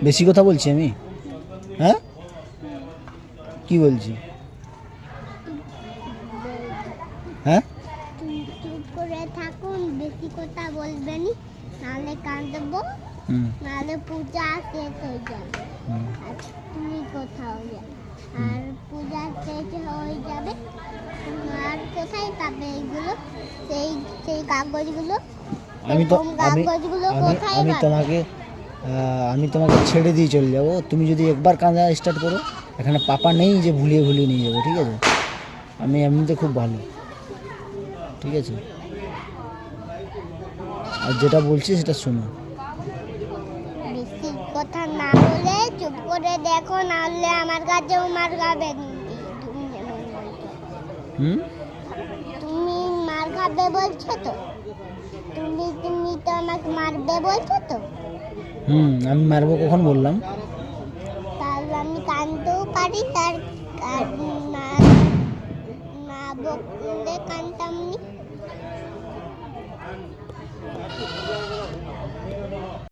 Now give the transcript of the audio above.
বেশি কথা বলছি আমি? হ্যাঁ, কি বলছি? হ্যাঁ, চুপ করে থাকুন, বেশি কথা বলবেন, নাহলে কাঁদবো, নাহলে পূজা শেষ হয়ে যাবে আর তুমি কোথাও যাবে। আর পূজা শেষ হয়ে যাবে আর কোথায় পাবে এইগুলো, সেই সেই কাগজগুলো? আমি তো কাগজগুলো কোথায় আমি পাবে? তোমাকে ছেড়ে দিয়ে চলে যাবো। তুমি যদি একবার কাঁদা স্টার্ট করো, এখানে পাপা নেই যে ভুলিয়ে ভুলিয়ে নিয়ে যাবো, ঠিক আছে? আমি এমনিতে খুব ভালো, ঠিক আছে? আর যেটা বলছি সেটা শোনো। বেশি কথা না বলে চুপ করে দেখো, নাহলে আমার কাছেও মার খাবে। তুমি যেমন বলছো, তুমি মার খাবে বলছো তো, তুমি তো আমাকে মারবে বলছো তো। আমি মারবো কখন বললাম? তাহলে আমি কানতেও পারি, আর আর না না বকলে কানতাম নি।